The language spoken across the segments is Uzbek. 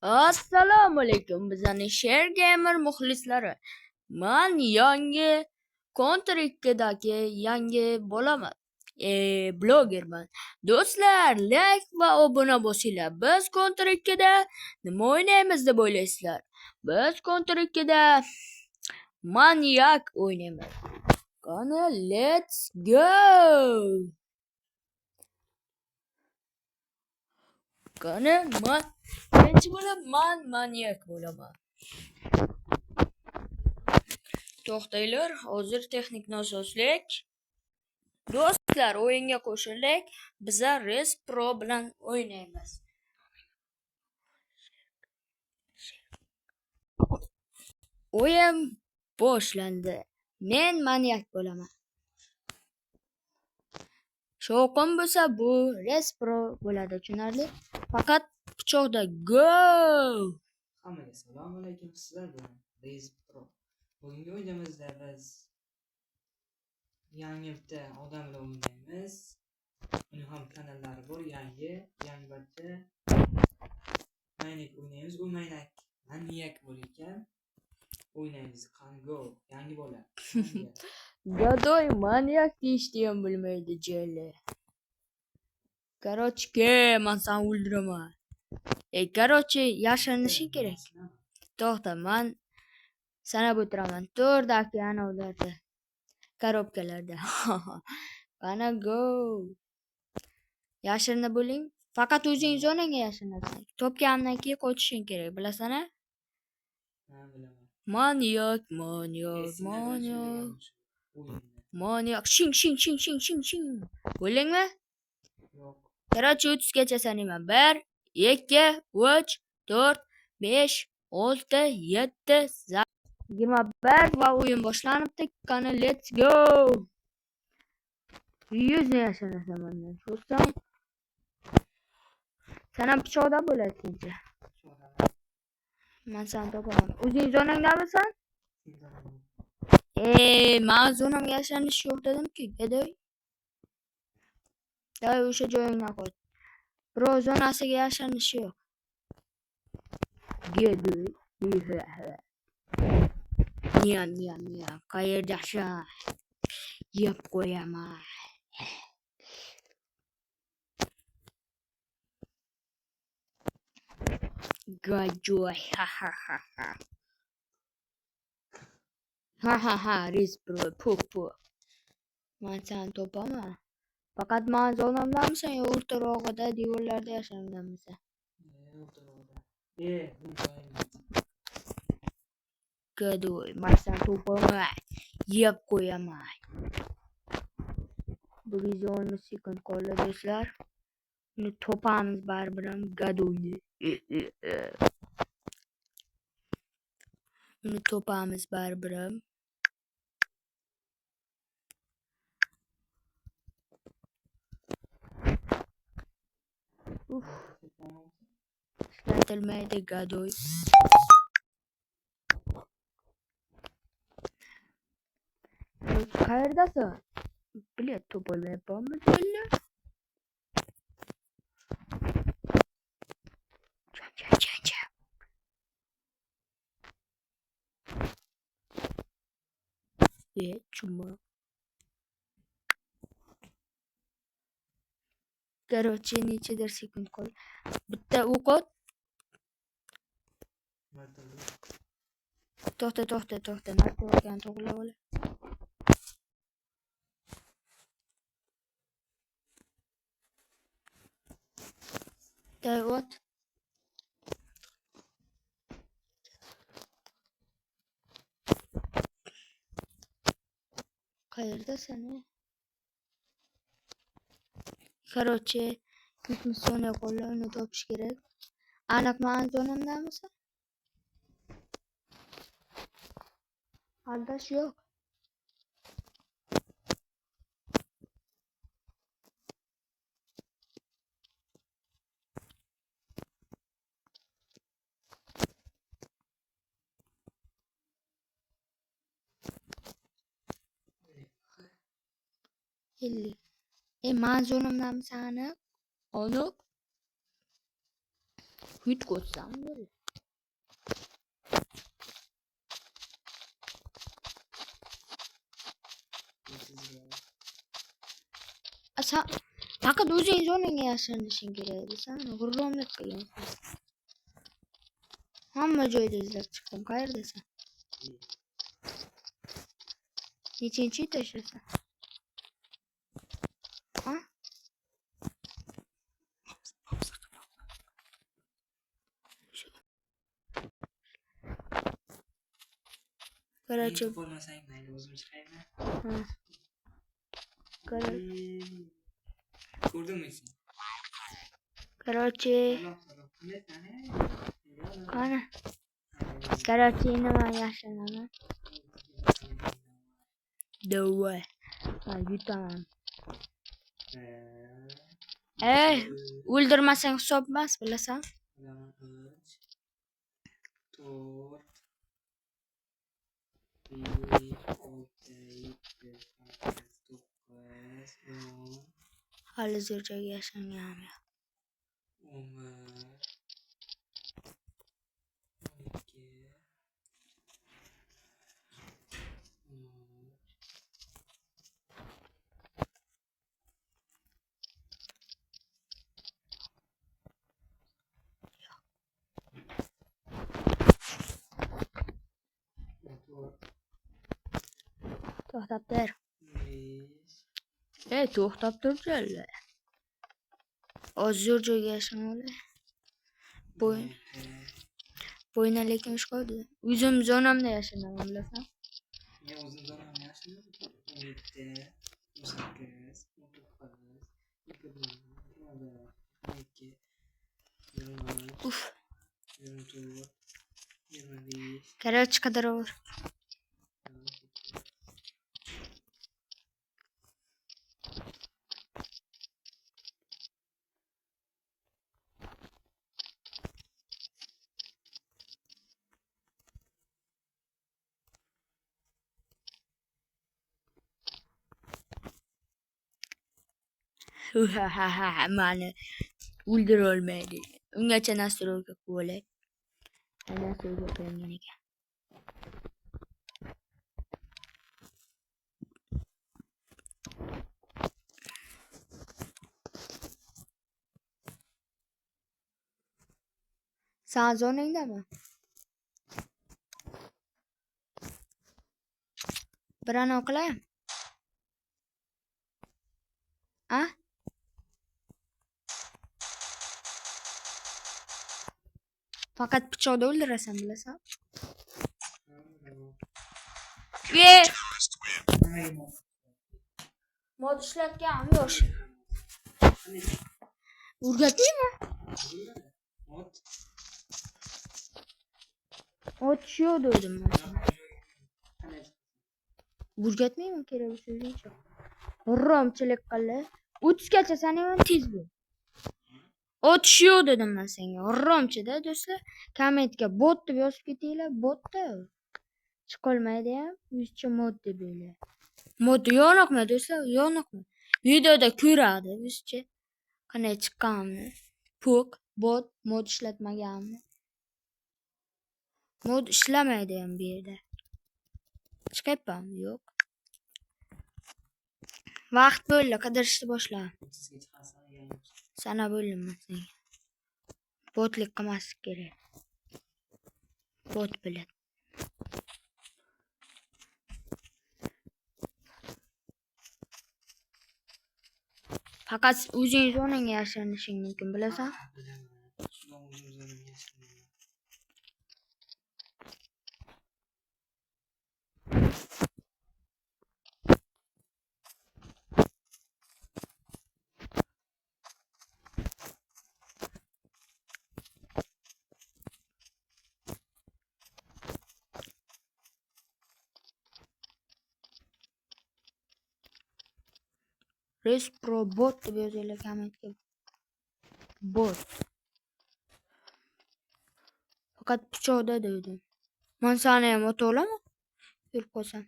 Assalomu alaykum bizning Share Gamer muxlislari. Men yangi Counter 2dagi yangi bo'laman. Blogerman. Do'stlar, like va obuna bo'lsanglar. Biz Counter 2da nima o'ynaymiz deb o'ylaysizlar? Biz Counter 2da Maniac o'ynaymiz. Qani, let's go. Qani, birinchi bo'lib Maniac bo'laman. To'xtanglar, hozir texnik nosozlik. Do'stlar, o'yinga qo'shiling. Biz Res Pro bilan o'ynaymiz. O'yin boshlandi. Men Maniac bo'laman. Shovqin bo'lsa bu Res Pro bo'ladi, tushunarli? Faqat pichoqda go! Hammaga assalomu alaykum, sizlar bilan Res Pro. Bugungi o'yinimizda biz yangi bitta odam bilan o'ynaymiz. Uning ham kanallari bor, yangi bitta Maniac o'ynaymiz. U Maniac bo'larkan. O'ynaymiz. Qani go, yangi bola. Gadoy Maniac deyishni ham bilmaydi jeli. Короче, men seni o'ldiraman. Короче, yashirinishing kerak. To'xta, men sanab o'tiraman. 4 okeanovlarda, korobkalarda. Qani go. Yashirinib bo'ling. Faqat o'zing zonangga yashirinasiz. Topgandan keyin qochishing kerak, bilasana? Ha, bilaman. Maniac. Shing. Bo'lingmi? Yo'q. Короче, 30 gacha sanayman. 1, 2, 3, 4, 5, 6, 7, 21 va o'yin boshlanibdi. Qani, let's go. 100 ni yashanasan mendan. Sho'rsam. Sen ham pichoqda bo'lasanchi. Men seni topaman. O'zing zonangdamisan? Men zonamga yashanish yo'q dedim-ku, gadoy. Davay o'sha joyingdan qoch. Birov zonasiga yashanish yo'q. Gadoy. Niya. Qayerdashin? Yeb qo'yaman. Gadoy. Ha. Res Pro. Pu. Men seni topaman. Faqat men zonamdamisan yo o'rtarog'ida devorlarda yashaganmisan? O'rtarog'ida. Gadoy, men seni topaman. Yeb qo'yaman. Bu videoni sekund qoldi do'stlar. Uni topamiz baribir ham gadoyni. Uni topamiz baribir ham. Ishlatilmaydi gadoy. Qayerdasan? Bilet topolmayapmanmi jilla? Chuma. Короче, nechadir sekund qoldi. Bitta o'q ot. To'xta. Marta o'tgan to'g'rilab ol. Ot. Qayerdasan? Короче, 70 soniya qoldi, uni topish kerak. Aniq men zonamdamisan? Aldash yo'q. Men zonamdamisan aniq? Aniq. Yutqazsam bo'ladi. Sen faqat o'zing o'rniga yashirinishing kerak edi. Sen g'ururlik qilgansan. Hamma joyda izlab chiqdim. Qayerdasan? Nechinchi etashasan? Ha? Короче, Bo'lmasang mayli, o'zim chiqayman. ha. Ko'rdingmi sen? Короче, Salom. qani? Короче, nima yashiraman? Давай. Ha, yutaman. O'ldirmasang hisob emas, bilasan? 4 Hali zo'r joyga yashaganim yo'q. 12 To'xtab tur. 5 To'xtab tur-chi. Zo'r joyga yashagan. Bo'yna lekin ish qo'ydi. O'zim zonamda yashagan, bilasan? Men o'zim zonamda yashadim. 17 18 19 Uf. 24 25 Короче, qidiraver. Mani o'ldira olmaydi. Ungacha nastroyga qo'yay. Nastroyga qo'ygan ekan. Sen zonangdami? Birini qilayim. A? Faqat pichoqda o'ldirasan, bilasan? Mod ishlatgan yo'q. O'rgataymi? Ot shu dedim men. O'rgatmayman kerak so'zingcha. Romchilik qildi. 30 gacha sen ham tez bo'l. Ot shu dedim men senga. Romchida do'stlar, kommentga bot deb yozib ketinglar, botda. Chiqolmaydi ham, yuzcha mod deb o'yla. Mod yo'qmi do'stlar? Yo'qmi? Videoda ko'radi bizcha. Qanday chiqqanini. Pok, bot, mod ishlatmaganini. Mod ishlamaydi ham bu yerda. Chiqyapmanmi? Yo'q. Vaqt bo'ldi, qidirishni boshla. Sana bo'ldim men senga. Botlik qilmaslik kerak. Bot biladi. Faqat o'zing zonangga yashirinishing mumkin, bilasan? Respro bot deb yozinglar kommentga. Bot. Faqat pichoqda dedim. Men seni ham ota olaman? Yurib qolsam.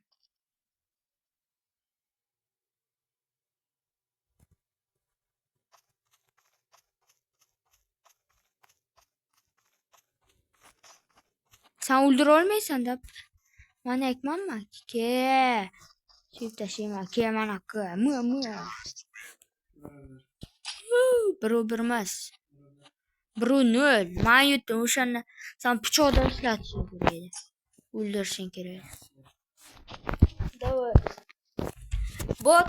Sen öldüre olmaysan da. Ben ekmem mi? Ke. Çift taşıyma. Ke bana ke. Mı. Bir birmez. Brunel. Ben yuttum. Uşanla. Sen piçoda işletsin burayı. Öldürsün kereği. Давай. Bot.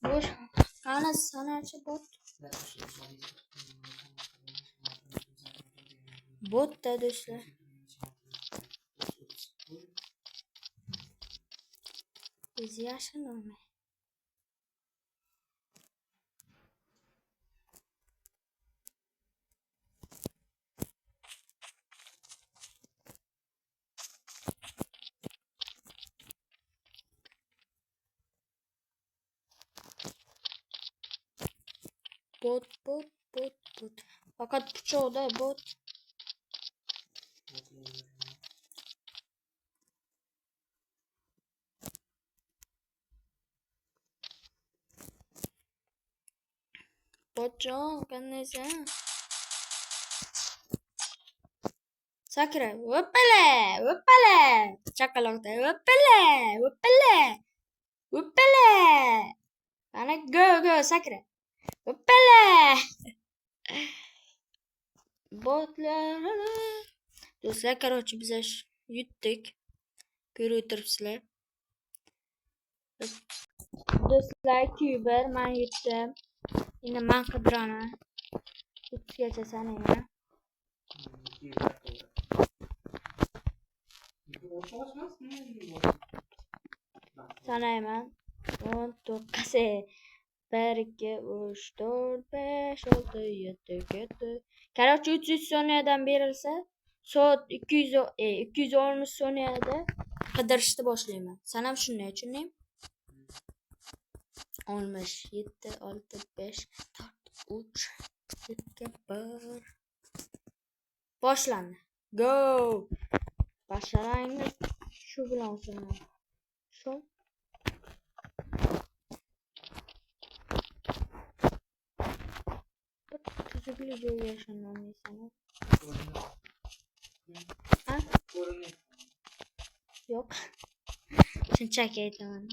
Boş. Sana açı bot. Bot da dostlar. Biz yaşanır mı? Bot. Fakat çoğu da bot. Botço, neyse. Sakra, hoppala. Çakalakta, hoppala. Ana go, sakra. Hoppala. Botlar. Do'stlar, короче, biz yutdik. Ko'rib turibsizlar. Do'stlar, Kuber men yutdim. Endi men qidirana. 3gacha sanayman. Sanayman. 10, 9, 1, 2, 3, 4, 5, 6, 7, 7. Короче, 300 soniyadan berilsa, soat 210 soniyada qidirishni boshlayman. Sen ham shunday tushundingmi? 7, 6, 5, 4, 3, 2, 1. Boshlandi. Go! Başlayın. Şu bilan sonra. Şu. Tuzuklu joy yaşanmamı sana. Ha? Yok. Şunchaki aytaman.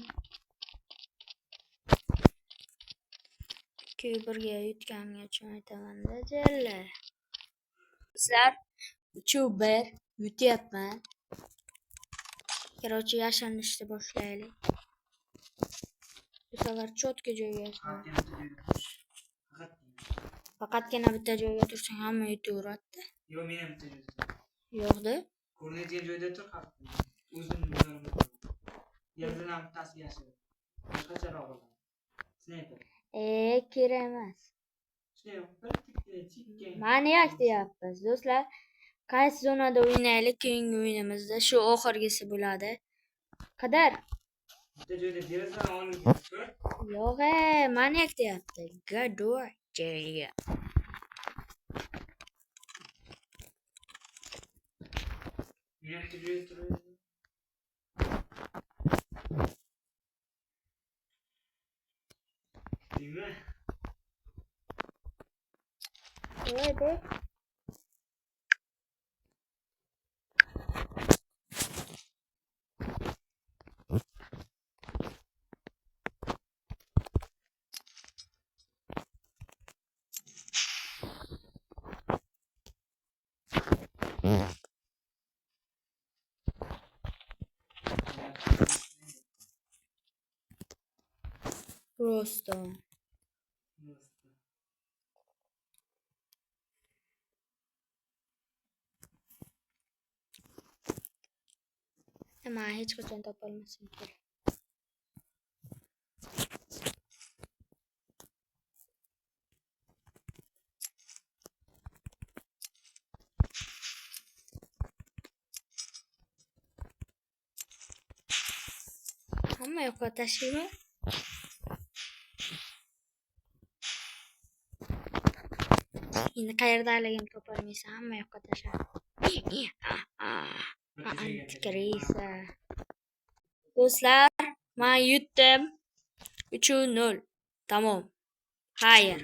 Kuberga yutganga uchun aytaman-da, jalla. Sizlar Kuber yutyapman. Короче, yashanishni boshlaylik. Bu safar cho'tka joyga yashanan. Faqatgina bitta joyga tursang hamma yutaveradi. Yo'q, men ham bitta joyda. Yo'qda. Ko'rinadigan joyda tur, o'zim bilaman. Yerdan ham bittasi yashaydi. Boshqacharoq bo'ladi. Snayper. Kerak emas. Bir tikka. Maniyak deyapmiz, do'stlar. Qaysi zonada o'ynaylik? Keyingi o'yinimizda shu oxirgisi bo'ladi. Qadar? Bitta joyda derazadan olib tur. Yo'q, maniyak deyapti. Gadoy joyga. Men ham bitta joyda turaman. Nima? Voy be. Просто. Ama hech qachon topolmasim kerak. Hamma yoqqa tashlayman. Endi qayerdaligim topolmaysan, hamma yoqqa tashla. Antikrisa. Do'stlar, men yutdim. 3-0. Tamom. Xayr.